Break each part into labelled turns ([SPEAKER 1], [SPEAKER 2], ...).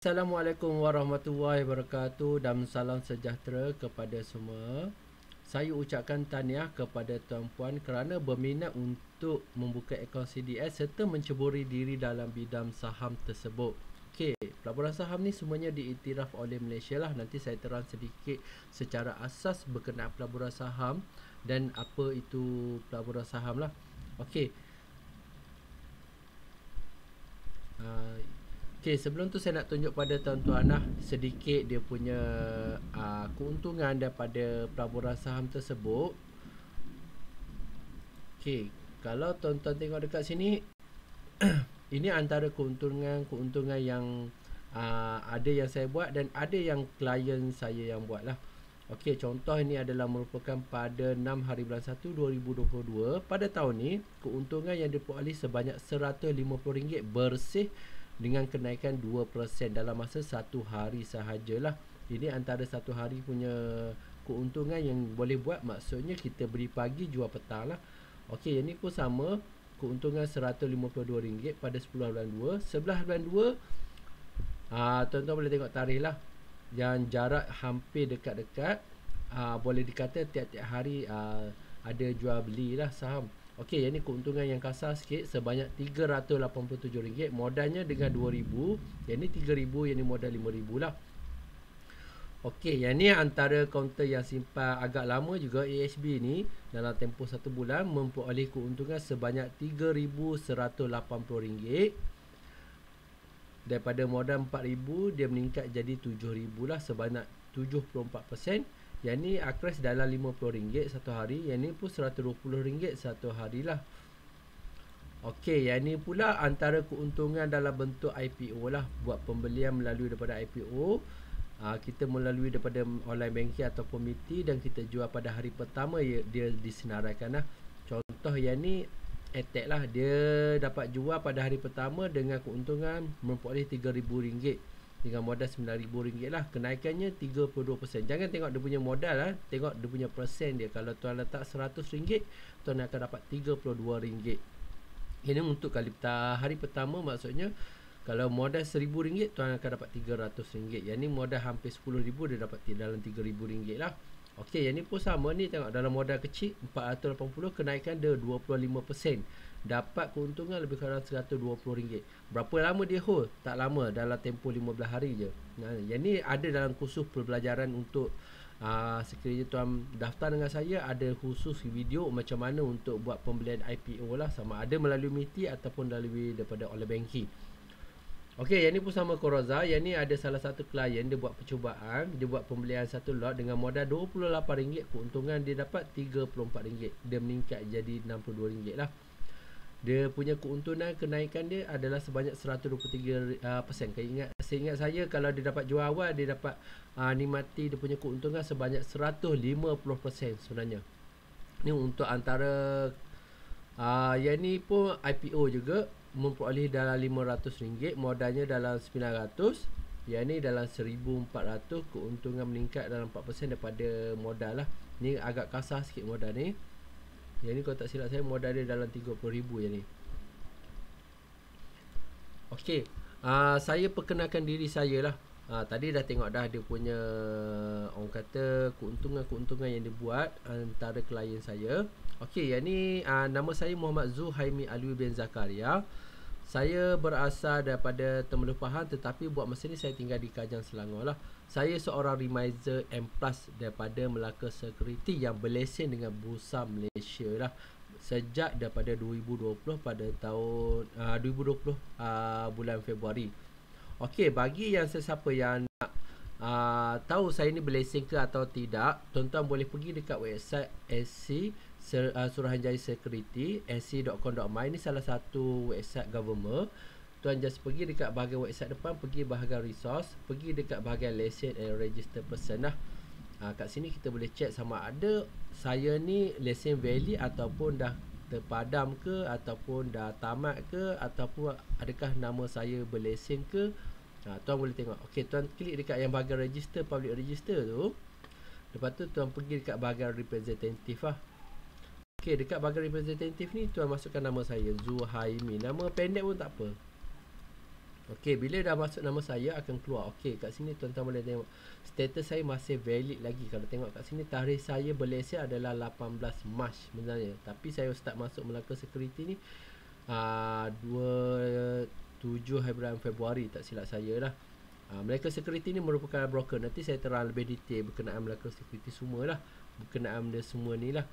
[SPEAKER 1] Assalamualaikum warahmatullahi wabarakatuh dan salam sejahtera kepada semua. Saya ucapkan tahniah kepada tuan-puan kerana berminat untuk membuka akaun CDS serta menceburi diri dalam bidang saham tersebut. Okey, pelaburan saham ni semuanya diiktiraf oleh Malaysia lah. Nanti saya terang sedikit secara asas berkenaan pelaburan saham dan apa itu pelaburan saham lah. Okey. Okay, sebelum tu saya nak tunjuk pada tuan-tuan lah sedikit dia punya keuntungan daripada pelaburan saham tersebut. Okay, kalau tuan-tuan tengok dekat sini ini antara keuntungan yang ada yang saya buat dan ada yang klien saya yang buat lah. Okey, contoh ini adalah merupakan pada 6 hari bulan 1 2022. Pada tahun ni keuntungan yang diperoleh sebanyak RM150 bersih dengan kenaikan 2% dalam masa satu hari sahajalah. Ini antara satu hari punya keuntungan yang boleh buat, maksudnya kita beli pagi jual petang lah. Okey, ini pun sama, keuntungan RM152 pada 10 bulan 2. 11 bulan 2 tuan-tuan boleh tengok tarikh lah, yang jarak hampir dekat-dekat. Boleh dikata tiap-tiap hari ada jual beli lah saham. Okey, yang ni keuntungan yang kasar sikit sebanyak RM387. Modalnya dengan RM2,000. Yang ni RM3,000, yang ni modal RM5,000 lah. Okey, yang ni antara kaunter yang simpan agak lama juga. AHB ni dalam tempoh 1 bulan memperoleh keuntungan sebanyak RM3,180. Daripada modal RM4,000 dia meningkat jadi RM7,000 lah, sebanyak 74%. Yang ni akres dalam RM50 satu hari. Yang ni pun RM120 satu hari lah. Okey, yang ni pula antara keuntungan dalam bentuk IPO lah. Buat pembelian melalui daripada IPO, kita melalui daripada online banking ataupun MITI, dan kita jual pada hari pertama dia disenaraikan lah. Contoh yang ni Attack lah, dia dapat jual pada hari pertama dengan keuntungan memperoleh RM3,000 dengan modal RM9,000 lah. Kenaikannya 32%. Jangan tengok dia punya modal lah, tengok dia punya persen dia. Kalau tuan letak RM100, tuan akan dapat RM32. Ini untuk kali hari pertama, maksudnya kalau modal RM1,000 tuan akan dapat RM300. Yang ni modal hampir RM10,000 dia dapat dalam RM3,000 lah. Okey, yang ni pun sama ni, tengok dalam modal kecil RM480, kenaikan dia 25%. Dapat keuntungan lebih kurang RM120. Berapa lama dia hold? Tak lama, dalam tempoh 15 hari je. Yang ni ada dalam kursus pembelajaran untuk sekiranya tuan daftar dengan saya, ada khusus video macam mana untuk buat pembelian IPO lah, sama ada melalui MITI ataupun melalui daripada online banking. Okey, yang ni pun sama Koroza. Yang ni ada salah satu klien, dia buat percubaan, dia buat pembelian satu lot dengan modal RM28, keuntungan dia dapat RM34. Dia meningkat jadi RM62 lah. Dia punya keuntungan kenaikan dia adalah sebanyak 123%. Seingat saya kalau dia dapat jual awal, dia dapat nikmati dia punya keuntungan sebanyak 150% sebenarnya. Ni untuk antara yang ni pun IPO juga, memperoleh dalam RM500, modalnya dalam RM900. Yang ni dalam RM1,400, keuntungan meningkat dalam 4% daripada modal lah. Ni agak kasar sikit modal ni. Yang ni kalau tak silap saya modal dia dalam RM30,000 yang ni. Okey, saya perkenalkan diri saya lah. Tadi dah tengok dah dia punya, orang kata, keuntungan-keuntungan yang dibuat antara klien saya. Okey, yang ni nama saya Muhammad Zuhaimi Alwi bin Zakaria. Saya berasal daripada Temerloh Pahang, tetapi buat masa ni saya tinggal di Kajang, Selangor lah. Saya seorang remiser M+ daripada Melaka Security yang berlesen dengan Bursa Malaysia lah, sejak daripada 2020 pada tahun 2020 bulan Februari. Okey, bagi yang sesiapa yang nak tahu saya ni berlesen ke atau tidak, tuan-tuan boleh pergi dekat website SC Suruhanjaya Security, sc.com.my. Ni salah satu website government. Tuan just pergi dekat bahagian website depan, pergi bahagian resource, pergi dekat bahagian lesen and register person lah. Kat sini kita boleh check sama ada saya ni lesen valid ataupun dah terpadam ke, ataupun dah tamat ke, ataupun adakah nama saya berlesen ke. Tuan boleh tengok. Okey, tuan klik dekat yang bahagian register, public register tu. Lepas tu tuan pergi dekat bahagian representative lah. Okey, dekat bahagian representative ni tuan masukkan nama saya, Zuhaimi. Nama pendek pun tak apa. Okey, bila dah masuk nama saya akan keluar. Okey, kat sini tuan-tuan boleh tengok. Status saya masih valid lagi. Kalau tengok kat sini, tarikh saya berlesen adalah 18 Mac sebenarnya. Tapi saya start masuk Melaka Security ni 27 hari bulan Februari tak silap saya lah. Melaka Security ni merupakan broker. Nanti saya terang lebih detail berkenaan Melaka Security semualah. Berkenaan dia semua ni lah.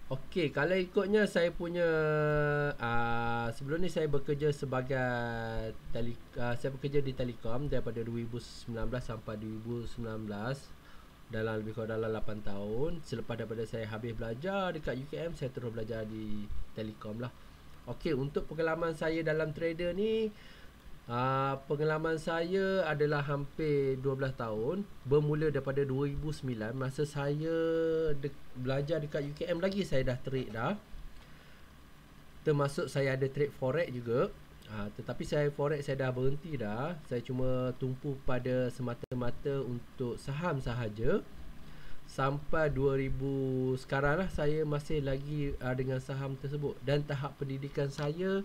[SPEAKER 1] Okey, kalau ikutnya saya punya sebelum ni saya bekerja sebagai saya bekerja di Telekom daripada 2019 sampai 2019, dalam lebih kurang dalam 8 tahun. Selepas daripada saya habis belajar dekat UKM, saya terus belajar di Telekom lah. Okey, untuk pengalaman saya dalam trader ni, pengalaman saya adalah hampir 12 tahun. Bermula daripada 2009, masa saya belajar dekat UKM lagi saya dah trade dah. Termasuk saya ada trade forex juga. Tetapi saya forex saya dah berhenti dah. Saya cuma tumpu pada semata-mata untuk saham sahaja. Sampai 2000 sekarang lah saya masih lagi dengan saham tersebut. Dan tahap pendidikan saya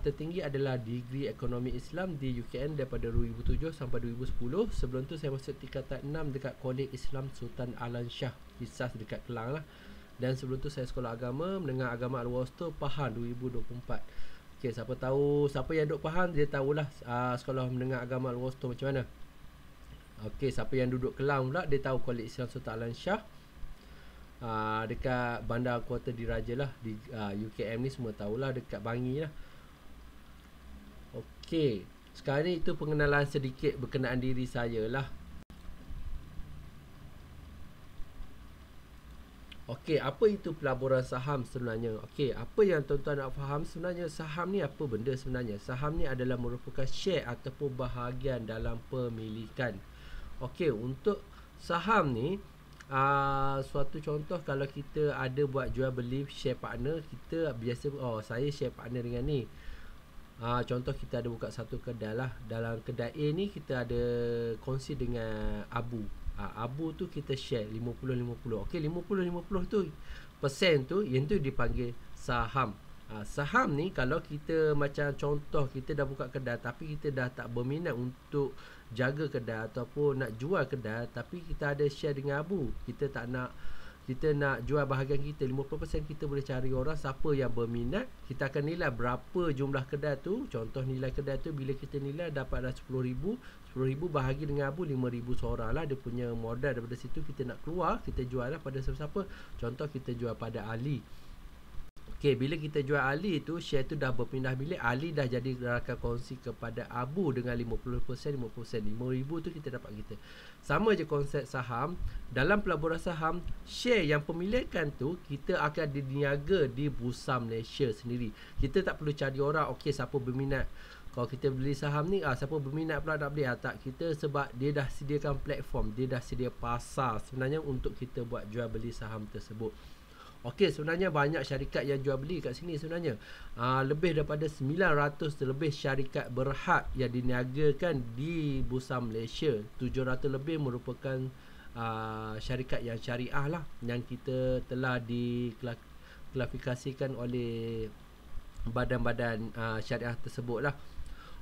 [SPEAKER 1] tertinggi adalah degree ekonomi Islam di UKN daripada 2007 sampai 2010. Sebelum tu saya masuk tingkatan 6 dekat Kolej Islam Sultan Alan Shah Hisas dekat Kelang lah. Dan sebelum tu saya sekolah agama menengah agama Al-Wasto Pahang 2024. Okey, siapa yang duduk Pahang dia tahulah sekolah menengah agama Al-Wasto macam mana. Okey, siapa yang duduk Kelang pula dia tahu Kolej Islam Sultan Alan Shah dekat Bandar Kuarter Diraja lah di UKM ni, semua tahulah dekat Bangi lah. Okey, sekarang ni itu pengenalan sedikit berkenaan diri saya lah. Okey, apa itu pelaburan saham sebenarnya? Okey, apa yang tuan-tuan nak faham sebenarnya, saham ni apa benda sebenarnya? Saham ni adalah merupakan share ataupun bahagian dalam pemilikan. Okey, untuk saham ni suatu contoh, kalau kita ada buat jual beli share partner, kita biasa saya share partner dengan ni. Contoh kita ada buka satu kedai lah. Dalam kedai A ni kita ada kongsi dengan Abu. Abu tu kita share 50-50. Okey, 50-50 tu persen tu yang tu dipanggil saham. Saham ni kalau kita macam contoh kita dah buka kedai tapi kita dah tak berminat untuk jaga kedai ataupun nak jual kedai, tapi kita ada share dengan Abu, kita nak jual bahagian kita 50%, kita boleh cari orang siapa yang berminat. Kita akan nilai berapa jumlah kedai tu. Contoh nilai kedai tu bila kita nilai dapat dah 10,000 bahagi dengan Abu 5,000 seorang lah. Dia punya modal daripada situ kita nak keluar, kita jual lah pada siapa-siapa. Contoh kita jual pada Ali. Okey, bila kita jual Ali tu, share tu dah berpindah bilik. Ali dah jadi rakan kongsi kepada Abu dengan 50%. 5,000 tu kita dapat kita. Sama je konsep saham. Dalam pelaburan saham, share yang pemilikan tu kita akan diniaga di Bursa Malaysia sendiri. Kita tak perlu cari orang, okey siapa berminat. Kalau kita beli saham ni, siapa berminat pula nak beli, tak. Kita sebab dia dah sediakan platform, dia dah sedia pasar sebenarnya untuk kita buat jual beli saham tersebut. Okey, sebenarnya banyak syarikat yang jual beli kat sini sebenarnya. Lebih daripada 900 lebih syarikat berhad yang diniagakan di Bursa Malaysia. 700 lebih merupakan syarikat yang syariah lah, yang kita telah diklasifikasikan oleh badan-badan syariah tersebut lah.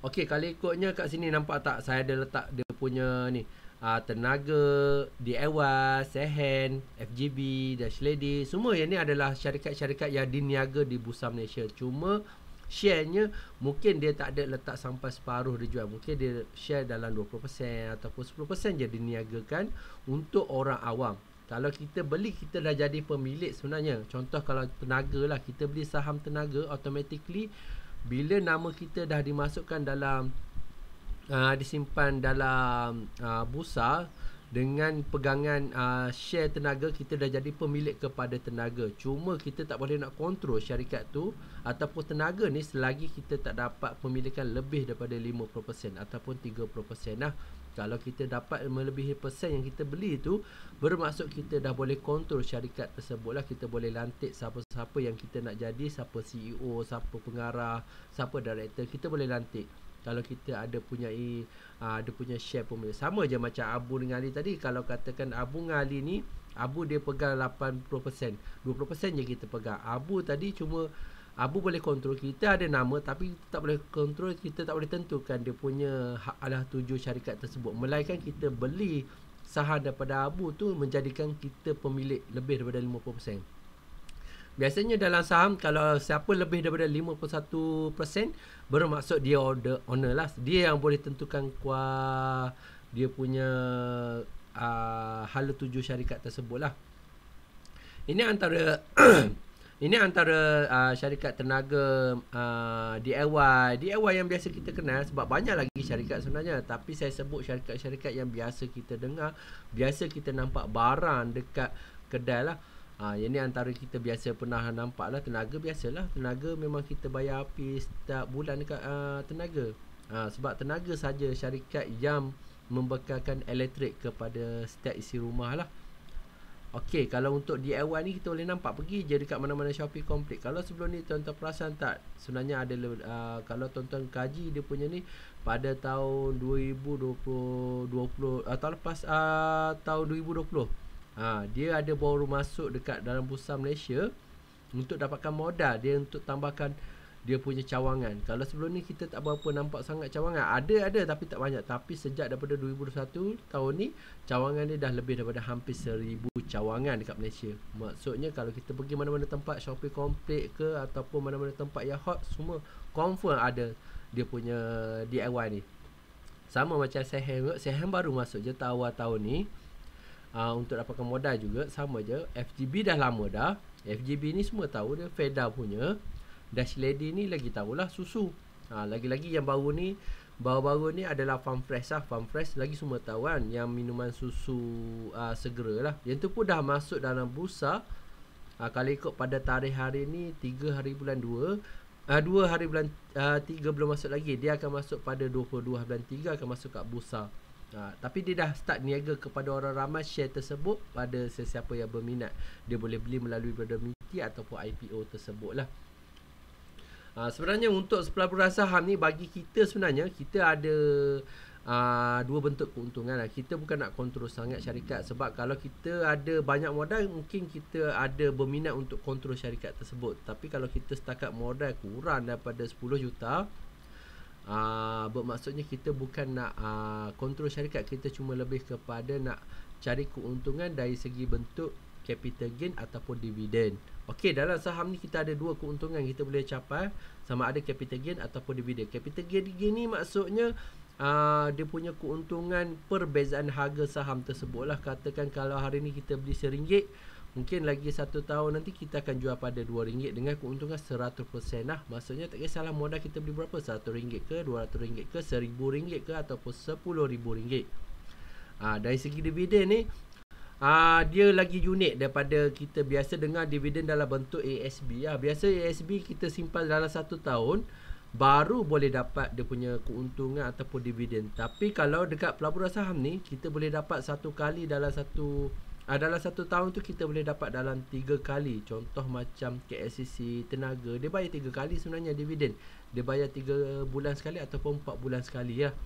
[SPEAKER 1] Okey, kalau ikutnya kat sini nampak tak, saya ada letak dia punya ni, Tenaga, DIY, Sehen, FGB, Dash Lady. Semua yang ni adalah syarikat-syarikat yang diniaga di Bursa Malaysia. Cuma share-nya mungkin dia tak ada letak sampai separuh dia jual. Mungkin dia share dalam 20% ataupun 10% je diniagakan untuk orang awam. Kalau kita beli, kita dah jadi pemilik sebenarnya. Contoh kalau Tenaga lah, kita beli saham Tenaga, automatically bila nama kita dah dimasukkan dalam disimpan dalam bursa dengan pegangan share Tenaga, kita dah jadi pemilik kepada Tenaga. Cuma kita tak boleh nak kontrol syarikat tu ataupun Tenaga ni selagi kita tak dapat pemilikan lebih daripada 50% ataupun 30% lah. Kalau kita dapat melebihi persen yang kita beli tu, bermaksud kita dah boleh kontrol syarikat tersebut lah. Kita boleh lantik siapa-siapa yang kita nak jadi, siapa CEO, siapa pengarah, siapa director, kita boleh lantik. Kalau kita ada punya share pemilik. Sama je macam Abu dengan Ali tadi. Kalau katakan Abu dengan Ali ni, Abu dia pegang 80%, 20% je kita pegang. Abu tadi cuma Abu boleh kontrol, kita ada nama tapi tak boleh kontrol, kita tak boleh tentukan dia punya hak alah tuju syarikat tersebut. Melainkan kita beli saham daripada Abu tu menjadikan kita pemilik lebih daripada 50%. Biasanya dalam saham, kalau siapa lebih daripada 51%, bermaksud dia owner lah. Dia yang boleh tentukan dia punya hala tuju syarikat tersebut lah. Ini antara ini antara syarikat tenaga DIY. DIY yang biasa kita kenal, sebab banyak lagi syarikat sebenarnya, tapi saya sebut syarikat-syarikat yang biasa kita dengar, biasa kita nampak barang dekat kedai lah. Yang ni antara kita biasa pernah nampak lah. Tenaga biasalah, tenaga memang kita bayar api setiap bulan dekat tenaga. Sebab tenaga saja syarikat yang membekalkan elektrik kepada setiap isi rumah lah. Okey, kalau untuk DIY ni kita boleh nampak pergi je dekat mana-mana Shopee Komplit. Kalau sebelum ni tuan-tuan perasan tak, sebenarnya ada kalau tuan-tuan kaji dia punya ni pada tahun 2020 tahun lepas, tahun 2020, dia ada baru masuk dekat dalam Bursa Malaysia untuk dapatkan modal dia untuk tambahkan dia punya cawangan. Kalau sebelum ni kita tak berapa nampak sangat cawangan. Ada tapi tak banyak. Tapi sejak daripada 2021 tahun ni, cawangan dia dah lebih daripada hampir 1000 cawangan dekat Malaysia. Maksudnya kalau kita pergi mana-mana tempat Shopee Komplit ke ataupun mana-mana tempat yang hot, semua confirm ada dia punya DIY ni. Sama macam Seham baru masuk je awal tahun ni. Untuk dapatkan modal juga sama je. FGB dah lama dah. FGB ni semua tahu dia, Feda punya. Dash Lady ni lagi tahulah, susu. Lagi-lagi yang baru-baru ni adalah Farm Fresh lah. Farm Fresh lagi semua tahu kan, yang minuman susu segera lah. Yang tu pun dah masuk dalam bursa. Kalau ikut pada tarikh hari ni 3 hari bulan 2, 2 hari bulan 3 belum masuk lagi. Dia akan masuk pada 22 bulan 3 akan masuk kat bursa. Tapi dia dah start niaga kepada orang ramai share tersebut pada sesiapa yang berminat. Dia boleh beli melalui Berdomiti ataupun IPO tersebut lah. Sebenarnya untuk pelaburan saham ni, bagi kita sebenarnya kita ada dua bentuk keuntungan lah. Kita bukan nak kontrol sangat syarikat, sebab kalau kita ada banyak modal, mungkin kita ada berminat untuk kontrol syarikat tersebut. Tapi kalau kita setakat modal kurang daripada 10 juta, bermaksudnya kita bukan nak kontrol syarikat, kita cuma lebih kepada nak cari keuntungan dari segi bentuk capital gain ataupun dividen. Okey, dalam saham ni kita ada dua keuntungan kita boleh capai, sama ada capital gain ataupun dividen. Capital gain ni maksudnya dia punya keuntungan perbezaan harga saham tersebut lah. Katakan kalau hari ni kita beli RM1, mungkin lagi 1 tahun nanti kita akan jual pada RM2 dengan keuntungan 100% lah. Maksudnya tak kisahlah modal kita beli berapa, RM100 ke, RM200 ke, RM1000 ke ataupun RM10,000. Dari segi dividen ni, dia lagi unik daripada kita biasa dengar dividen dalam bentuk ASB lah. Biasa ASB kita simpan dalam 1 tahun baru boleh dapat dia punya keuntungan ataupun dividen. Tapi kalau dekat pelaburan saham ni, kita boleh dapat satu kali dalam dalam 1 tahun tu kita boleh dapat dalam 3 kali. Contoh macam KLCC Tenaga, dia bayar 3 kali sebenarnya dividen. Dia bayar 3 bulan sekali ataupun 4 bulan sekali lah.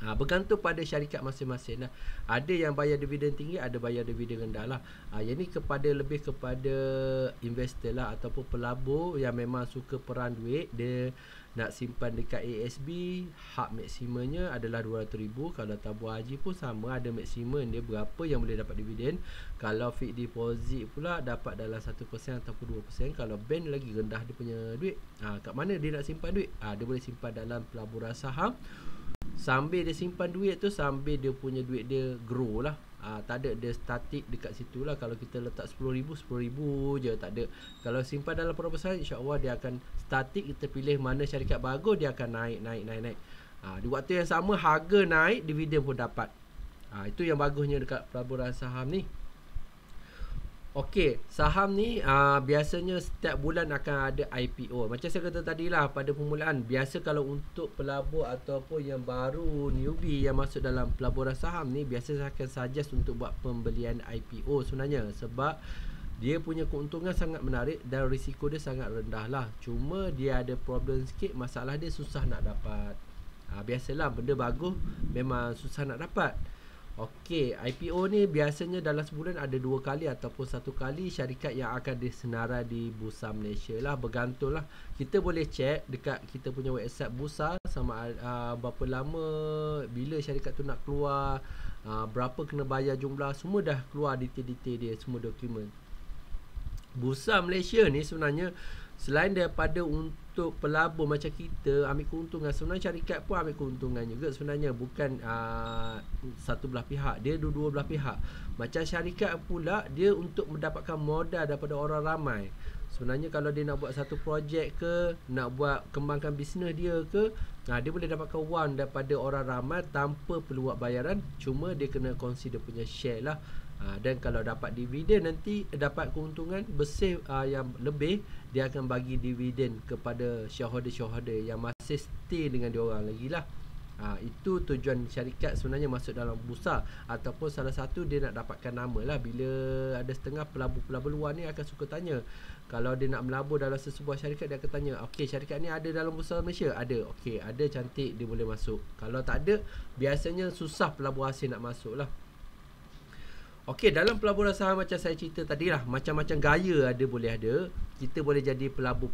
[SPEAKER 1] Bergantung pada syarikat masing-masing lah. Ada yang bayar dividen tinggi, ada bayar dividen rendah lah. Yang ni lebih kepada investor lah ataupun pelabur yang memang suka peran duit. Dia nak simpan dekat ASB, hak maksimumnya adalah RM200,000. Kalau tabung haji pun sama, ada maksimum dia berapa yang boleh dapat dividen. Kalau fixed deposit pula dapat dalam 1% ataupun 2%. Kalau bank lagi rendah dia punya duit. Kat mana dia nak simpan duit? Dia boleh simpan dalam pelaburan saham. Sambil dia simpan duit tu, sambil dia punya duit dia grow lah. Tak ada dia statik dekat situ lah. Kalau kita letak RM10,000, RM10,000 je, tak ada. Kalau simpan dalam pelaburan saham, insyaAllah dia akan statik. Kita pilih mana syarikat bagus, dia akan naik. Di waktu yang sama harga naik, dividen pun dapat. Itu yang bagusnya dekat pelaburan saham ni. Okey, saham ni biasanya setiap bulan akan ada IPO. Macam saya kata tadi lah pada permulaan, biasa kalau untuk pelabur ataupun yang baru newbie yang masuk dalam pelaburan saham ni, biasa saya akan suggest untuk buat pembelian IPO sebenarnya. Sebab dia punya keuntungan sangat menarik dan risiko dia sangat rendah lah. Cuma dia ada problem sikit, masalah dia susah nak dapat. Biasalah benda bagus memang susah nak dapat. Okey, IPO ni biasanya dalam sebulan ada 2 kali ataupun 1 kali syarikat yang akan disenarai di Bursa Malaysia lah, bergantunglah. Kita boleh check dekat kita punya website Bursa sama berapa lama, bila syarikat tu nak keluar, berapa kena bayar jumlah, semua dah keluar detail-detail dia, semua dokumen. Bursa Malaysia ni sebenarnya selain daripada untuk pelabur macam kita ambil keuntungan, sebenarnya syarikat pun ambil keuntungan juga sebenarnya, bukan satu belah pihak, dia dua-dua belah pihak. Macam syarikat pula dia untuk mendapatkan modal daripada orang ramai. Sebenarnya kalau dia nak buat satu projek ke, nak buat kembangkan bisnes dia ke, dia boleh dapatkan wang daripada orang ramai tanpa perlu buat bayaran, cuma dia kena consider punya share lah. Dan kalau dapat dividen nanti, dapat keuntungan bersih yang lebih, dia akan bagi dividen kepada shareholder-shareholder yang masih stay dengan diorang lagi lah. Itu tujuan syarikat sebenarnya masuk dalam bursa, ataupun salah satu dia nak dapatkan nama lah. Bila ada setengah pelabur-pelabur luar ni akan suka tanya, kalau dia nak melabur dalam sesebuah syarikat, dia akan tanya, okey, syarikat ni ada dalam Bursa Malaysia? Ada. Okey, ada, cantik, dia boleh masuk. Kalau tak ada, biasanya susah pelabur asing nak masuk lah. Okey, dalam pelaburan saham macam saya cerita tadi lah, macam-macam gaya boleh ada. Kita boleh jadi pelabur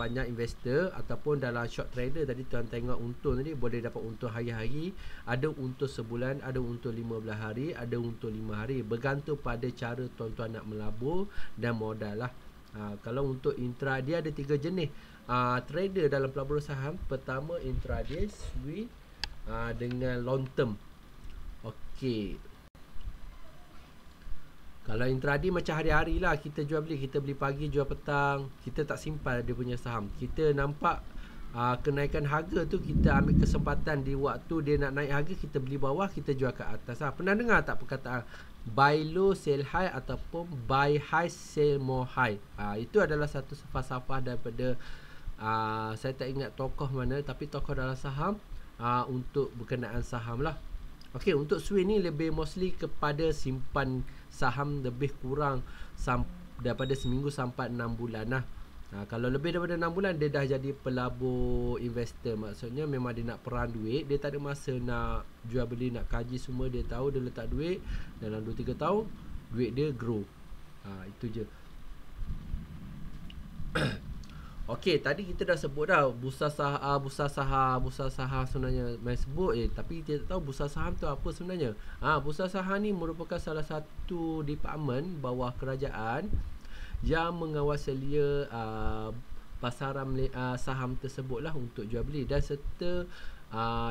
[SPEAKER 1] panjang investor, ataupun dalam short trader tadi tuan tengok untung tadi, boleh dapat untung hari-hari, ada untung sebulan, ada untung 15 hari, ada untung 5 hari. Bergantung pada cara tuan-tuan nak melabur dan modal lah. Kalau untuk intraday ada 3 jenis trader dalam pelaburan saham. Pertama intraday, swing dengan long term. Okey, kalau intraday macam hari-hari lah, kita jual beli, kita beli pagi jual petang, kita tak simpan dia punya saham. Kita nampak kenaikan harga tu, kita ambil kesempatan di waktu dia nak naik harga, kita beli bawah, kita jual ke atas. Pernah dengar tak perkataan buy low sell high ataupun buy high sell more high? Itu adalah satu falsafah daripada saya tak ingat tokoh mana, tapi tokoh dalam saham, untuk berkenaan saham lah. Okey, untuk swing ni lebih mostly kepada simpan saham lebih kurang daripada seminggu sampai 6 bulan lah. Kalau lebih daripada 6 bulan, dia dah jadi pelabur investor. Maksudnya memang dia nak peran duit, dia tak ada masa nak jual beli, nak kaji semua. Dia tahu dia letak duit, dalam 2-3 tahun duit dia grow. Itu je. Okey, tadi kita dah sebut dah bursa saham sebenarnya main sebut tapi kita tak tahu bursa saham tu apa sebenarnya. Bursa saham ni merupakan salah satu departmen bawah kerajaan yang mengawal selia pasaran saham tersebut lah untuk jual beli, dan serta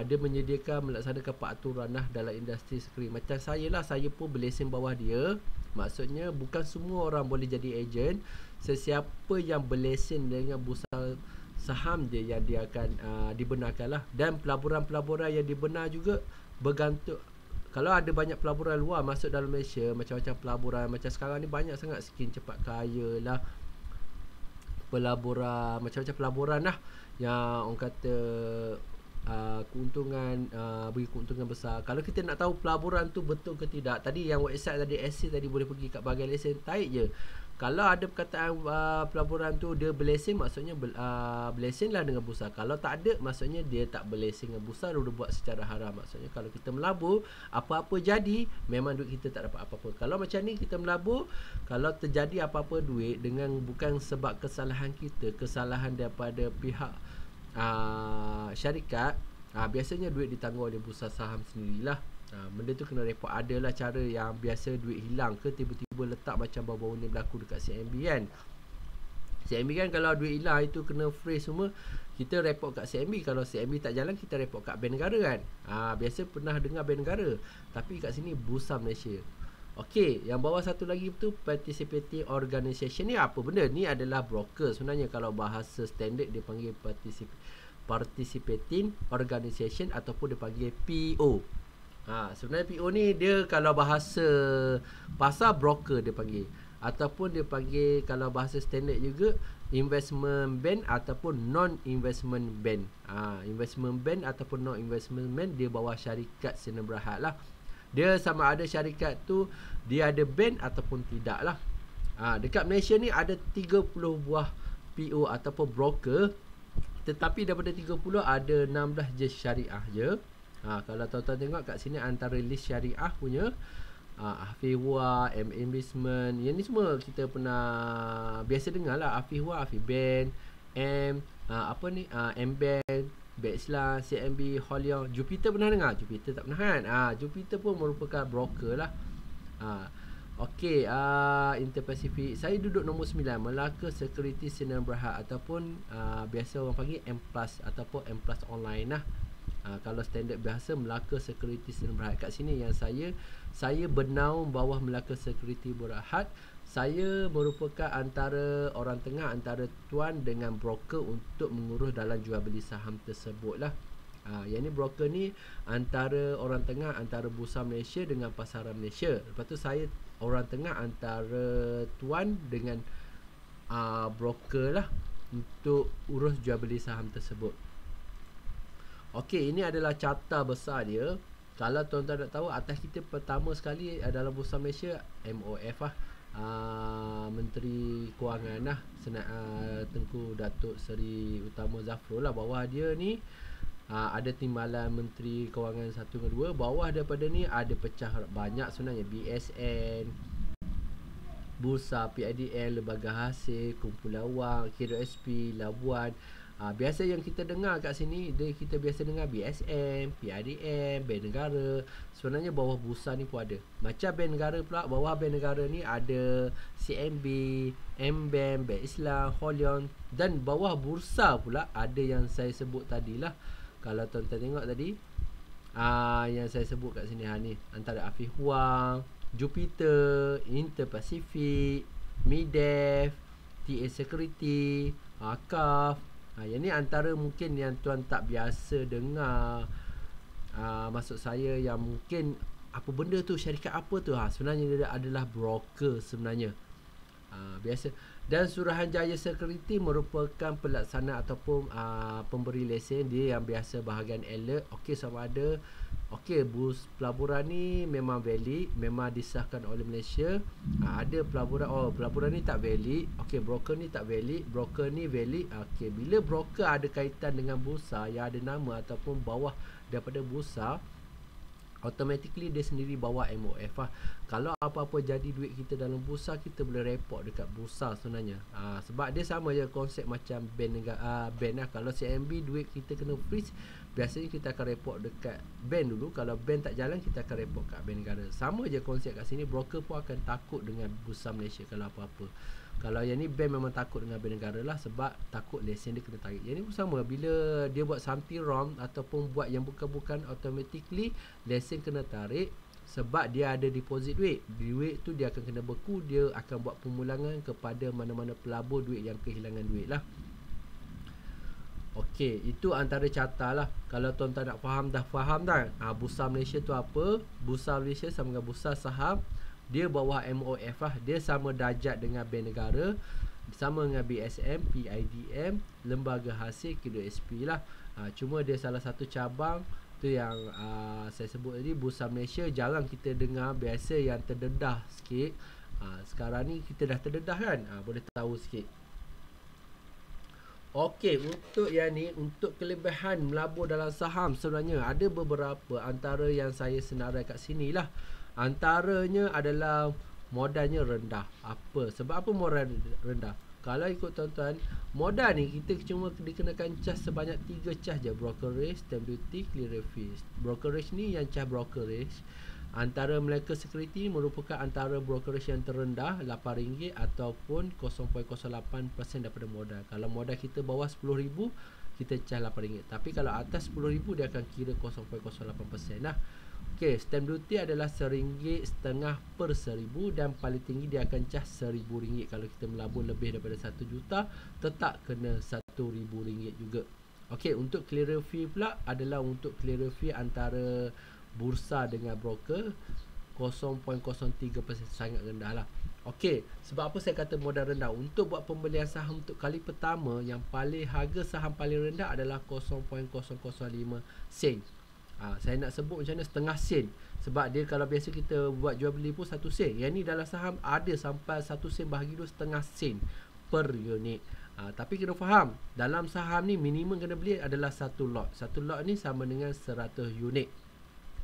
[SPEAKER 1] dia menyediakan melaksanakan peraturan lah dalam industri sekuritas. Macam saya lah, saya pun berlesen bawah dia. Maksudnya bukan semua orang boleh jadi ejen. Sesiapa yang berlesen dengan bursa saham dia yang dia akan dibenarkan lah. Dan pelaburan-pelaburan yang dibenar juga bergantung. Kalau ada banyak pelaburan luar masuk dalam Malaysia, macam-macam pelaburan, macam sekarang ni banyak sangat Skin Cepat Kaya lah, pelaburan, macam-macam pelaburan lah yang orang kata keuntungan, bagi keuntungan besar. Kalau kita nak tahu pelaburan tu betul ke tidak, tadi yang website tadi SC tadi boleh pergi kat bahagian lesen, tarik je. Kalau ada perkataan pelaburan tu dia berlesen, maksudnya berlesen lah dengan bursa. Kalau tak ada, maksudnya dia tak berlesen dengan bursa, dia buat secara haram. Maksudnya kalau kita melabur, apa-apa jadi, memang duit kita tak dapat apa-apa. Kalau macam ni kita melabur, kalau terjadi apa-apa duit dengan bukan sebab kesalahan kita, kesalahan daripada pihak syarikat, biasanya duit ditanggung oleh bursa saham sendirilah. Benda tu kena report. Adalah cara yang biasa duit hilang ke tiba-tiba letak macam baru-baru ni berlaku dekat CMB kan. CMB kan kalau duit hilang itu kena freeze semua, kita report kat CMB. Kalau CMB tak jalan, kita report kat Bank Negara kan. Biasa pernah dengar Bank Negara, tapi kat sini Bursa Malaysia. Okey, yang bawah satu lagi tu participating organisation. Ni apa benda? Ni adalah broker sebenarnya. Kalau bahasa standard dia panggil participating organisation ataupun dia panggil PO. Sebenarnya PO ni dia kalau bahasa pasar broker dia panggil, ataupun dia panggil kalau bahasa standard juga investment bank ataupun non investment bank. Investment bank ataupun non investment bank dia bawah syarikat Sdn Bhd lah. Dia sama ada syarikat tu dia ada bank ataupun tidak lah. Dekat Malaysia ni ada 30 buah PO ataupun broker, tetapi daripada 30 ada 16 je syariah je. Kalau tuan-tuan tengok kat sini antara list syariah punya, Afihwa, Investment, yang ni semua kita pernah biasa dengar lah. Afihwa, Afibank, Mbank, Bank Islam, CMB, Holion. Jupiter pernah dengar? Jupiter tak pernah kan? Jupiter pun merupakan broker lah. Okey, Interpacific. Saya duduk nombor 9, Melaka Securities Sdn Bhd, ataupun biasa orang panggil M+ ataupun M+ online lah. Kalau standard biasa Melaka Securities Sdn Bhd. Kat sini yang saya bernaung bawah Melaka Securities Berhad. Saya merupakan antara orang tengah antara tuan dengan broker untuk mengurus dalam jual beli saham tersebut lah. Yang ni broker ni antara orang tengah antara Bursa Malaysia dengan pasaran Malaysia. Lepas tu saya orang tengah antara tuan dengan broker lah untuk urus jual beli saham tersebut. Okey, ini adalah carta besar dia. Kalau tuan-tuan nak tahu, atas kita pertama sekali dalam Bursa Malaysia MOF lah, Menteri Kewangan lah, Tengku Datuk Seri Utama Zafrul lah. Bawah dia ni ada timbalan Menteri Kewangan 1 dan 2. Bawah daripada ni ada pecah banyak sebenarnya, BSN, Bursa, PIDN, Lembaga Hasil, Kumpulan Wang, KRSP, Labuan. Biasa yang kita dengar kat sini, kita biasa dengar BSM, PIDM, Bank Negara. Sebenarnya bawah bursa ni pun ada. Macam Bank Negara pula, bawah Bank Negara ni ada CMB, Mbank, Bank Islam, Holion. Dan bawah bursa pula ada yang saya sebut tadilah. Kalau tuan-tuan tengok tadi, yang saya sebut kat sini ni, antara Afihwa, Jupiter, Interpacific, Midef, TA Security, Akaf. Yang ni antara mungkin yang tuan tak biasa dengar. Maksud saya yang mungkin apa benda tu, syarikat apa tu, sebenarnya dia adalah broker sebenarnya. Biasa. Dan Suruhanjaya Security merupakan pelaksana ataupun pemberi lesen. Dia yang biasa bahagian alert. Okey, sama ada bus pelaburan ni memang valid, memang disahkan oleh Malaysia. Ada pelaburan ni tak valid. Okey, broker ni tak valid, broker ni valid. Okey, bila broker ada kaitan dengan bursa yang ada nama ataupun bawah daripada bursa, automatically dia sendiri bawa MOF lah. Kalau apa-apa jadi duit kita dalam bursa, kita boleh report dekat bursa sebenarnya. Sebab dia sama je konsep macam bank lah. Kalau CMB duit kita kena freeze, biasanya kita akan report dekat bank dulu. Kalau bank tak jalan, kita akan report kat bank negara. Sama je konsep kat sini. Broker pun akan takut dengan Bursa Malaysia kalau apa-apa. Kalau yang ni bank memang takut dengan bank negara lah, sebab takut lesen dia kena tarik. Yang ni pun sama, bila dia buat something wrong ataupun buat yang bukan-bukan, automatically lesen kena tarik. Sebab dia ada deposit duit tu dia akan kena beku. Dia akan buat pemulangan kepada mana-mana pelabur duit yang kehilangan duit lah. Okey, itu antara carta lah. Kalau tuan-tuan nak faham, dah faham dah. Bursa Malaysia tu apa? Bursa Malaysia sama dengan bursa saham. Dia bawah MOF lah. Dia sama darjat dengan bank negara, sama dengan BSM, PIDM, Lembaga Hasil, KRSP lah. Cuma dia salah satu cabang tu yang saya sebut tadi, Bursa Malaysia jarang kita dengar. Biasa yang terdedah sikit. Sekarang ni kita dah terdedah kan, boleh tahu sikit. Okey, untuk yang ni, untuk kelebihan melabur dalam saham, sebenarnya ada beberapa antara yang saya senarai kat sini lah. Antaranya adalah modalnya rendah. Sebab apa modal rendah? Kalau ikut tuan-tuan, modal ni kita cuma dikenakan cas sebanyak 3 cas je. Brokerage, stamp duty, clearing fees. Brokerage ni yang cas brokerage. Antara Melaka Security merupakan antara brokerage yang terendah, RM8 ataupun 0.08% daripada modal. Kalau modal kita bawah RM10,000, kita cas RM8. Tapi kalau atas RM10,000, dia akan kira 0.08% lah. Okey, stamp duty adalah RM1.50 per 1,000 dan paling tinggi dia akan cas RM1,000. Kalau kita melabur lebih daripada 1 juta, tetap kena RM1,000 juga. Okey, untuk clearing fee pula adalah untuk clearing fee antara bursa dengan broker 0.03%, sangat rendah lah. Okey, sebab apa saya kata modal rendah? Untuk buat pembelian saham untuk kali pertama, yang paling harga saham paling rendah adalah 0.005 sen. Saya nak sebut macam mana, setengah sen. Sebab dia kalau biasa kita buat jual beli pun 1 sen. Yang ni dalam saham ada sampai 1 sen bahagi 2, setengah sen per unit. Tapi kena faham, dalam saham ni minimum kena beli adalah satu lot. Satu lot ni sama dengan 100 unit.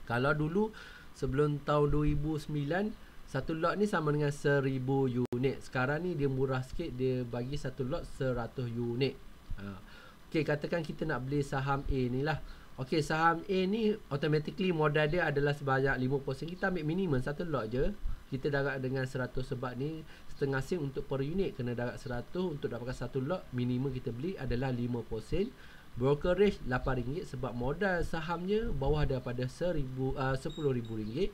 [SPEAKER 1] Kalau dulu sebelum tahun 2009, satu lot ni sama dengan 1000 unit. Sekarang ni dia murah sikit, dia bagi satu lot 100 unit. Okey, katakan kita nak beli saham A ni lah. Okey, saham A ni automatically modal dia adalah sebanyak 50%. Kita ambil minimum satu lot je. Kita darat dengan 100 sebab ni setengah sen untuk per unit, kena darat 100 untuk dapatkan satu lot. Minimum kita beli adalah 5%. Brokerage RM8 sebab modal sahamnya bawah daripada RM10,000.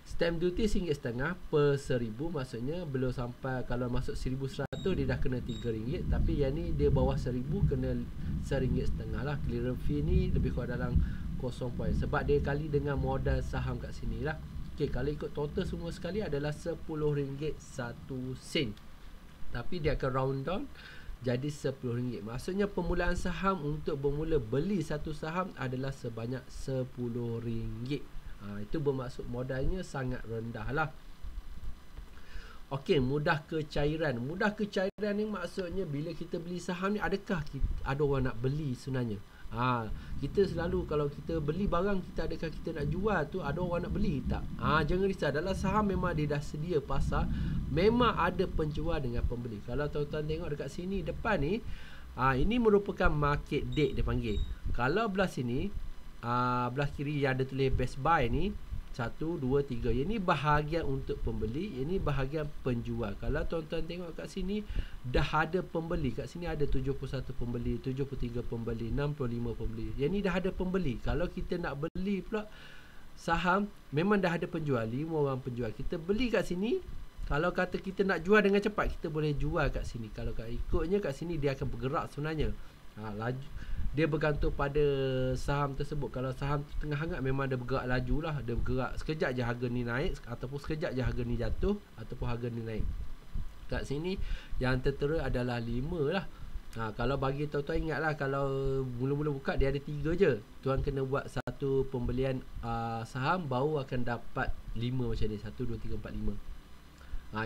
[SPEAKER 1] Stamp duty RM1.5 per 1000, maksudnya belum sampai, kalau masuk 1100 dia dah kena RM3, tapi yang ni dia bawah 1000 kena RM1.5 lah. Clearance fee ni lebih kurang dalam 0 point sebab dia kali dengan modal saham kat sini lah. Okay, kalau ikut total semua sekali adalah RM10.01, tapi dia akan round down jadi RM10. Maksudnya permulaan saham untuk bermula beli satu saham adalah sebanyak RM10. Itu bermaksud modalnya sangat rendah lah. Okey, mudah kecairan. Mudah kecairan ni maksudnya bila kita beli saham ni, adakah ada orang nak beli sebenarnya? Kita selalu kalau kita beli barang, adakah kita nak jual tu, ada orang nak beli tak? Jangan risau, dalam saham memang dia dah sedia pasar, memang ada penjual dengan pembeli. Kalau tuan-tuan tengok dekat sini depan ni, ini merupakan market date dia panggil. Kalau belah sini, belah kiri yang ada tulis best buy ni, 1, 2, 3. Ini bahagian untuk pembeli, ini bahagian penjual. Kalau tuan-tuan tengok kat sini, dah ada pembeli. Kat sini ada 71 pembeli, 73 pembeli, 65 pembeli. Yang ni dah ada pembeli. Kalau kita nak beli pula saham, memang dah ada penjual, 5 orang penjual. Kita beli kat sini. Kalau kata kita nak jual dengan cepat, kita boleh jual kat sini. Kalau ikutnya kat sini dia akan bergerak sebenarnya. Laju dia bergantung pada saham tersebut. Kalau saham tengah hangat, memang dia bergerak laju lah. Dia bergerak sekejap je harga ni naik, ataupun sekejap je harga ni jatuh, ataupun harga ni naik. Kat sini yang tertera adalah 5 lah. Kalau bagi tuan-tuan ingatlah, kalau mula-mula buka dia ada 3 je. Tuan kena buat satu pembelian saham, baru akan dapat 5 macam ni. 1, 2, 3, 4, 5.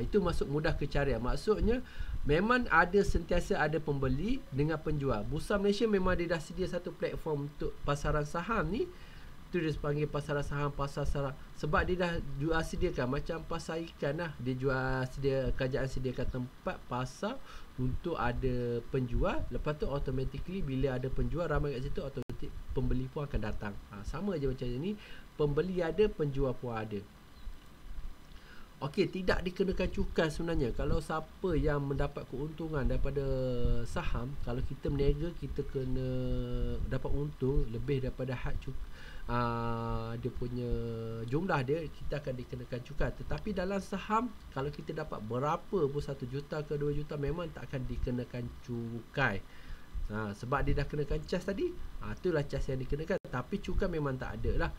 [SPEAKER 1] Itu masuk mudah kecarian. Maksudnya memang ada, sentiasa ada pembeli dengan penjual. Bursa Malaysia memang dia dah sedia satu platform untuk pasaran saham ni. Itu dia panggil pasaran saham, pasar saham. Sebab dia dah jual sediakan macam pasar ikan lah. Dia jual kerajaan sediakan tempat pasar untuk ada penjual. Lepas tu automatically bila ada penjual ramai kat situ, automatik pembeli pun akan datang. Sama je macam ni. Pembeli ada, penjual pun ada. Okey, tidak dikenakan cukai sebenarnya. Kalau siapa yang mendapat keuntungan daripada saham, kalau kita berniaga, kita kena dapat untung lebih daripada had dia punya jumlah dia, kita akan dikenakan cukai. Tetapi dalam saham, kalau kita dapat berapa pun 1 juta ke 2 juta, memang tak akan dikenakan cukai. Sebab dia dah kenakan cas tadi. Itulah cas yang dikenakan. Tapi cukai memang tak ada lah.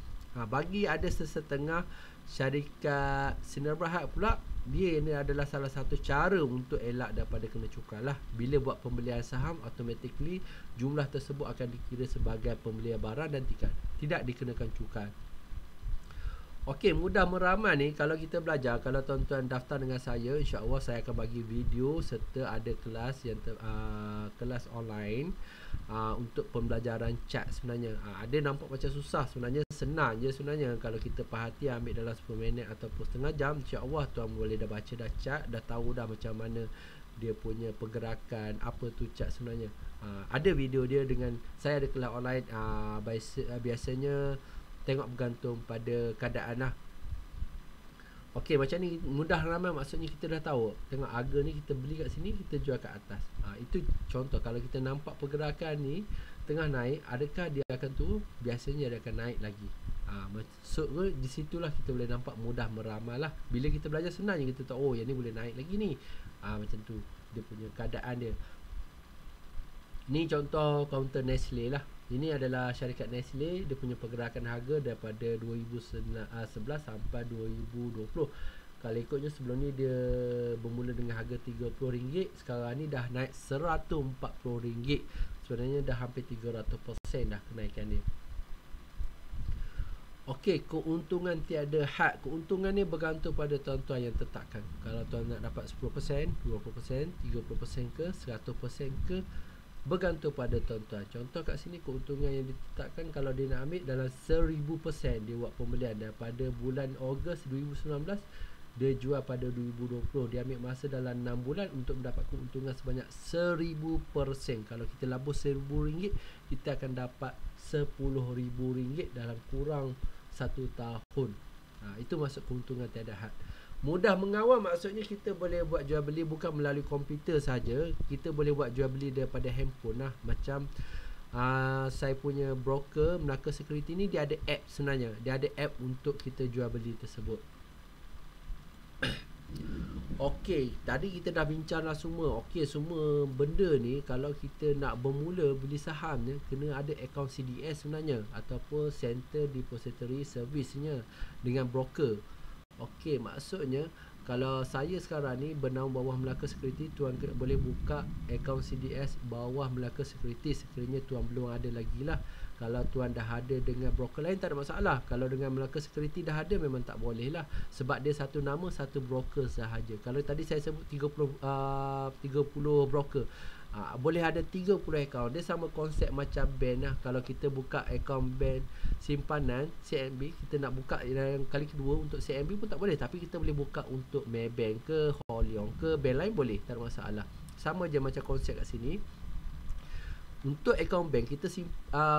[SPEAKER 1] Bagi ada sesetengah syarikat Sinar Berhad pula, dia ini adalah salah satu cara untuk elak daripada kena cukai lah. Bila buat pembelian saham, automatically jumlah tersebut akan dikira sebagai pembelian barang dan tidak dikenakan cukai. Okey, mudah meramal ni kalau kita belajar, kalau tuan-tuan daftar dengan saya, insya-Allah saya akan bagi video serta ada kelas yang kelas online untuk pembelajaran chart sebenarnya. Ada nampak macam susah, sebenarnya senang je sebenarnya. Kalau kita perhatian ambil dalam 10 minit ataupun setengah jam, insya-Allah tuan boleh dah baca dah chart, dah tahu dah macam mana dia punya pergerakan, apa tu chart sebenarnya. Ada video dia dengan saya, ada kelas online. Biasanya tengok bergantung pada keadaan lah. Okey, macam ni mudah ramai, maksudnya kita dah tahu. Tengok harga ni kita beli kat sini, kita jual kat atas. Itu contoh. Kalau kita nampak pergerakan ni tengah naik, adakah dia akan turun? Biasanya dia akan naik lagi. Maksud di situlah kita boleh nampak mudah meramal lah. Bila kita belajar senang je kita tahu, oh yang ni boleh naik lagi ni. Macam tu dia punya keadaan dia. Ni contoh kaunter Nestle lah. Ini adalah syarikat Nestle. Dia punya pergerakan harga daripada 2011 sampai 2020. Kalau ikutnya sebelum ni dia bermula dengan harga RM30. Sekarang ni dah naik RM140. Sebenarnya dah hampir 300% dah kenaikan dia. Okey, keuntungan tiada had. Keuntungan ni bergantung pada tuan-tuan yang tetapkan. Kalau tuan nak dapat 10%, 20%, 30% ke, 100% ke, bergantung pada tuan-tuan. Contoh kat sini keuntungan yang ditetapkan kalau dia nak ambil dalam 1000% dia buat pembelian daripada bulan Ogos 2019 dia jual pada 2020. Dia ambil masa dalam 6 bulan untuk mendapat keuntungan sebanyak 1000%. Kalau kita labur RM1000, kita akan dapat RM10,000 dalam kurang 1 tahun. Itu maksud keuntungan tiada had. Mudah mengawal maksudnya kita boleh buat jual beli bukan melalui komputer saja. Kita boleh buat jual beli daripada handphone lah. Macam saya punya broker Melaka Security ni dia ada app sebenarnya. Dia ada app untuk kita jual beli tersebut. Okey, tadi kita dah bincang lah semua. Okey, semua benda ni kalau kita nak bermula beli saham ni kena ada akaun CDS sebenarnya ataupun Center Depository Service-nya dengan broker. Okey, maksudnya kalau saya sekarang ni bernama bawah Melaka Security, tuan boleh buka akaun CDS bawah Melaka Security sekiranya tuan belum ada lagi lah. Kalau tuan dah ada dengan broker lain tak ada masalah. Kalau dengan Melaka Security dah ada memang tak boleh lah. Sebab dia satu nama satu broker sahaja. Kalau tadi saya sebut 30 broker, boleh ada 30 akaun. Dia sama konsep macam bank lah. Kalau kita buka akaun bank simpanan CMB, kita nak buka yang kali kedua untuk CMB pun tak boleh. Tapi kita boleh buka untuk Maybank ke Holion ke bank lain boleh, tak ada masalah. Sama je macam konsep kat sini. Untuk akaun bank kita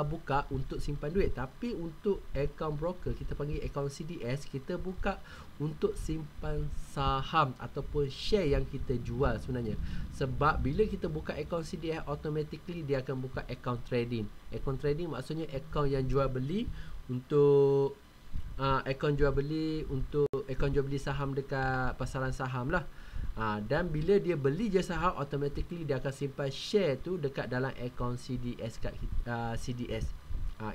[SPEAKER 1] buka untuk simpan duit, tapi untuk akaun broker kita panggil akaun CDS, kita buka untuk simpan saham ataupun share yang kita jual sebenarnya. Sebab bila kita buka akaun CDS, automatically dia akan buka akaun trading. Akaun trading maksudnya akaun yang jual beli untuk akaun jual beli saham dekat pasaran saham lah. Dan bila dia beli je saham, automatically dia akan simpan share tu dekat dalam akaun CDS kat CDS.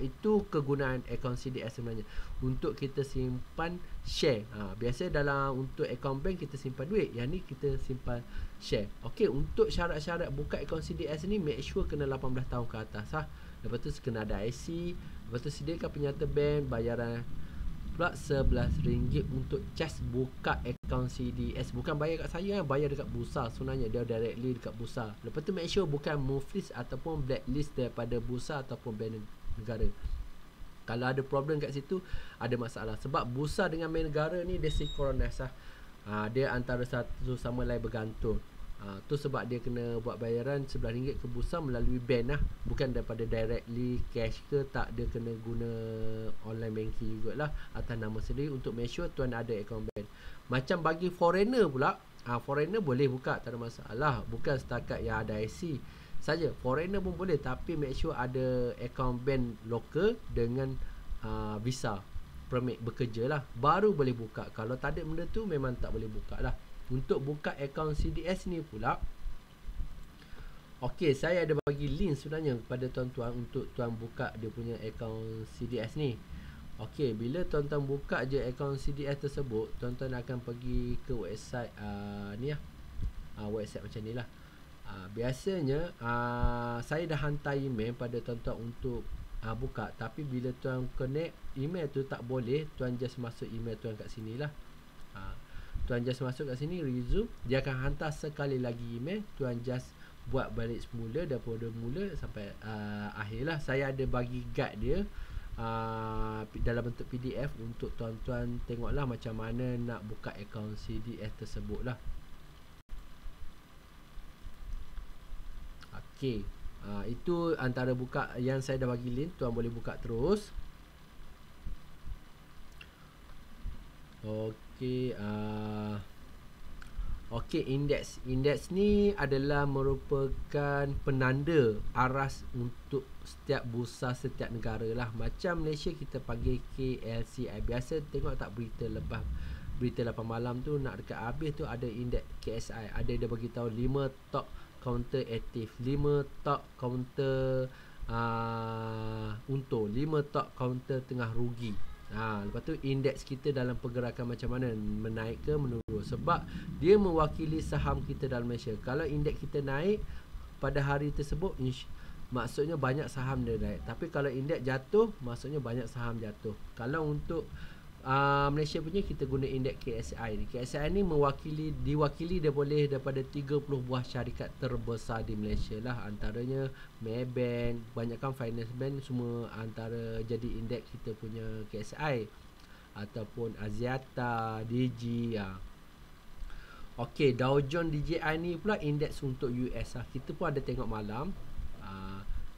[SPEAKER 1] Itu kegunaan akaun CDS sebenarnya, untuk kita simpan share. Biasa dalam untuk akaun bank kita simpan duit, yang ni kita simpan share. Okey, untuk syarat-syarat buka akaun CDS ni make sure kena 18 tahun ke atas lah. Lepas tu kena ada IC, lepas tu sediakan penyata bank, bayaran pula RM11 untuk just buka akaun CDS. Bukan bayar kat saya, bayar dekat bursa sebenarnya. Dia directly dekat bursa. Lepas tu make sure bukan move list ataupun blacklist daripada bursa ataupun bank negara. Kalau ada problem kat situ, ada masalah. Sebab bursa dengan bank negara ni dia synchronous lah. Dia antara satu sama lain bergantung. Tu sebab dia kena buat bayaran RM11 ke bursa melalui bank lah, bukan daripada directly cash ke. Tak, dia kena guna online banking jugalah atas nama sendiri untuk make sure tuan ada akaun bank. Macam bagi foreigner pula, foreigner boleh buka, tak ada masalah. Bukan setakat yang ada IC saja, foreigner pun boleh, tapi make sure ada akaun bank lokal dengan visa permit bekerja lah, baru boleh buka. Kalau tak ada benda tu memang tak boleh buka lah. Untuk buka akaun CDS ni pula, okey, saya ada bagi link sebenarnya kepada tuan-tuan untuk tuan buka dia punya akaun CDS ni. Okey, bila tuan-tuan buka je akaun CDS tersebut, tuan-tuan akan pergi ke website ni lah. Website macam ni lah. Biasanya saya dah hantar email pada tuan-tuan untuk buka, tapi bila tuan connect email tu tak boleh. Tuan just masuk email tuan kat sini lah. Tuan just masuk kat sini, resume, dia akan hantar sekali lagi email. Tuan just buat balik semula daripada mula sampai akhir lah. Saya ada bagi guide dia dalam bentuk PDF untuk tuan-tuan tengoklah macam mana nak buka akaun CDS tersebut lah. Okey, itu antara buka yang saya dah bagi link. Tuan boleh buka terus. Okey, indeks ni adalah merupakan penanda aras untuk setiap bursa setiap negara lah. Macam Malaysia kita panggil KLCI. Biasa tengok tak berita 8 malam tu, nak dekat habis tu ada indeks KSI. Ada dia bagi tahu 5 top counter aktif, 5 top counter untung, 5 top counter tengah rugi. Lepas tu indeks kita dalam pergerakan macam mana, menaik ke menurun, sebab dia mewakili saham kita dalam Malaysia. Kalau indeks kita naik pada hari tersebut, maksudnya banyak saham dia naik. Tapi kalau indeks jatuh, maksudnya banyak saham jatuh. Kalau untuk Malaysia punya, kita guna indeks KSI ni. KSI ni diwakili dia boleh daripada 30 buah syarikat terbesar di Malaysia lah. Antaranya Maybank, banyakkan finance bank semua antara jadi indeks kita punya KSI, ataupun Axiata, Digi. Okey, Dow Jones DJI ni pula indeks untuk US lah. Kita pun ada tengok malam.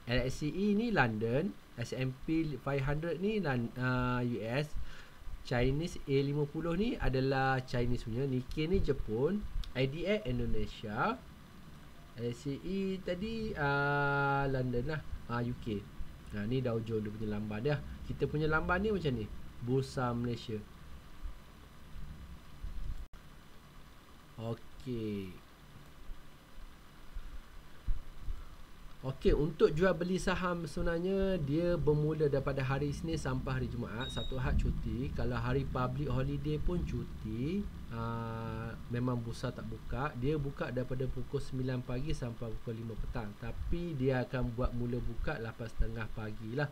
[SPEAKER 1] LSCE ni London, S&P 500 ni US, Chinese A50 ni adalah Chinese punya, Nikkei ni Jepun, IDX Indonesia, LSCE tadi London lah, UK. Ni Dow Jones dia punya lamban dia. Kita punya lamban ni macam ni, Bursa Malaysia. Okey, untuk jual beli saham sebenarnya dia bermula daripada hari Isnin sampai hari Jumaat. Satu Ahad cuti. Kalau hari public holiday pun cuti. Memang bursa tak buka. Dia buka daripada pukul 9 pagi sampai pukul 5 petang. Tapi dia akan buat mula buka 8.30 pagi lah.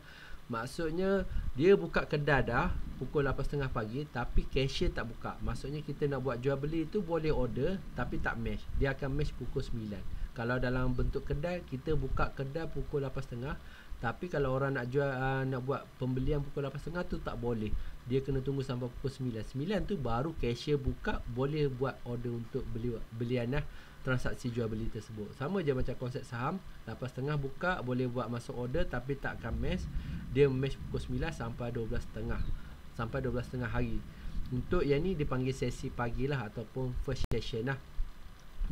[SPEAKER 1] Maksudnya dia buka kedai dah pukul 8.30 pagi, tapi cashier tak buka. Maksudnya kita nak buat jual beli tu boleh order, tapi tak match. Dia akan match pukul 9. Kalau dalam bentuk kedai, kita buka kedai pukul 8.30. Tapi kalau orang nak jual nak buat pembelian pukul 8.30 tu tak boleh. Dia kena tunggu sampai pukul 9. 9 tu baru cashier buka, boleh buat order untuk belian transaksi jual beli tersebut. Sama je macam konsep saham. 8.30 buka, boleh buat masuk order, tapi tak akan match. Dia match pukul 9 sampai 12.30. Sampai 12.30 hari. Untuk yang ni dipanggil sesi pagi lah, ataupun first session lah.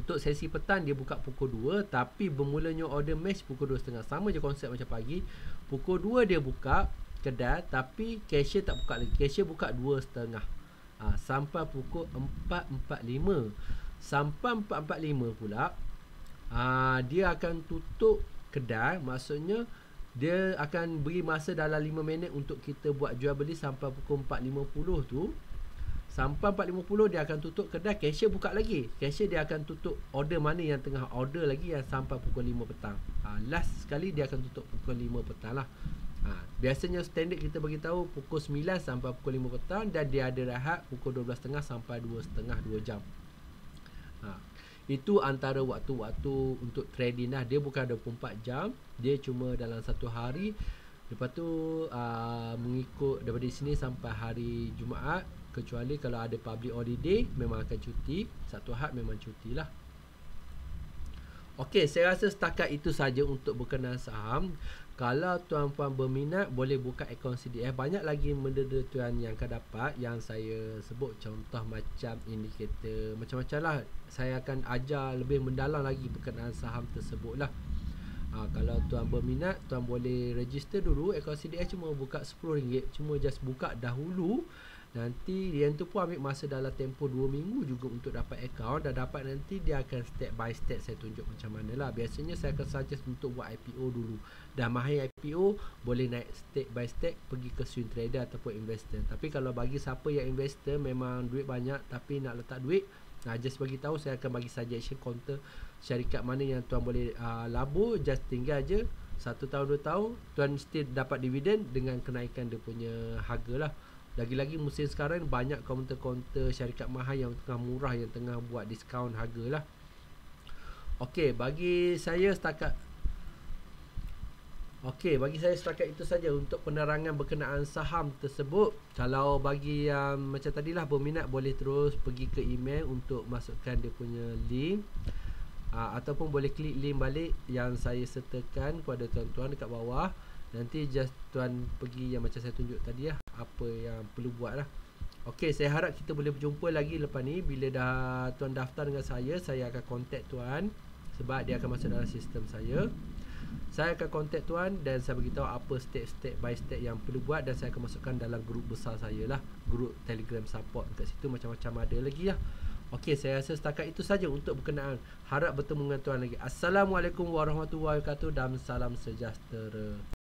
[SPEAKER 1] Untuk sesi petang dia buka pukul 2, tapi bermulanya order match pukul 2.30. Sama je konsep macam pagi. Pukul 2 dia buka kedai, tapi cashier tak buka lagi. Cashier buka 2.30 sampai pukul 4.45. Sampai 4.45 pula dia akan tutup kedai. Maksudnya dia akan beri masa dalam 5 minit untuk kita buat jual beli sampai pukul 4.50 tu. Sampai 4.50 dia akan tutup kedai. Cashier buka lagi. Cashier dia akan tutup order mana yang tengah order lagi, yang sampai pukul 5 petang. Last sekali dia akan tutup pukul 5 petang lah. Biasanya standard kita bagi tahu pukul 9 sampai pukul 5 petang, dan dia ada rehat pukul 12.30 sampai 2.30, 2 jam. Itu antara waktu-waktu untuk trading lah. Dia bukan 24 jam. Dia cuma dalam satu hari. Lepas tu mengikut daripada sini sampai hari Jumaat. Kecuali kalau ada public holiday, memang akan cuti. Satu Ahad memang cuti lah. Okey, saya rasa setakat itu saja untuk berkenaan saham. Kalau tuan-puan berminat, boleh buka akaun CDF. Banyak lagi benda tuan yang akan dapat, yang saya sebut contoh macam indikator, macam-macam lah. Saya akan ajar lebih mendalam lagi berkenaan saham tersebut lah. Kalau tuan berminat, tuan boleh register dulu. Akaun CDF cuma buka RM10. Cuma just buka dahulu. Nanti yang tu pun ambil masa dalam tempoh 2 minggu juga untuk dapat akaun. Dan dapat nanti dia akan step by step saya tunjuk macam mana lah. Biasanya saya akan suggest untuk buat IPO dulu. Dah mahir IPO, boleh naik step by step pergi ke swing trader ataupun investor. Tapi kalau bagi siapa yang investor memang duit banyak tapi nak letak duit, just bagi tahu, saya akan bagi suggestion counter syarikat mana yang tuan boleh labur. Just tinggal je 1 tahun 2 tahun, tuan still dapat dividen dengan kenaikan dia punya harga lah. Lagi-lagi musim sekarang banyak kaunter-kaunter syarikat mahal yang tengah murah, yang tengah buat diskaun harga lah. Okey, bagi saya setakat itu saja untuk penerangan berkenaan saham tersebut. Kalau bagi yang macam tadilah berminat, boleh terus pergi ke email untuk masukkan dia punya link, ataupun boleh klik link balik yang saya sertakan kepada tuan-tuan dekat bawah. Nanti just tuan pergi yang macam saya tunjuk tadi lah, apa yang perlu buat lah. Okey, saya harap kita boleh berjumpa lagi lepas ni. Bila dah tuan daftar dengan saya akan contact tuan, sebab dia akan masuk dalam sistem saya. Saya akan contact tuan dan saya beritahu apa step by step yang perlu buat, dan saya akan masukkan dalam grup besar saya lah, grup Telegram support. Kat situ macam-macam ada lagi lah. Okey, saya rasa setakat itu saja untuk berkenaan. Harap bertemu dengan tuan lagi. Assalamualaikum warahmatullahi wabarakatuh dan salam sejahtera.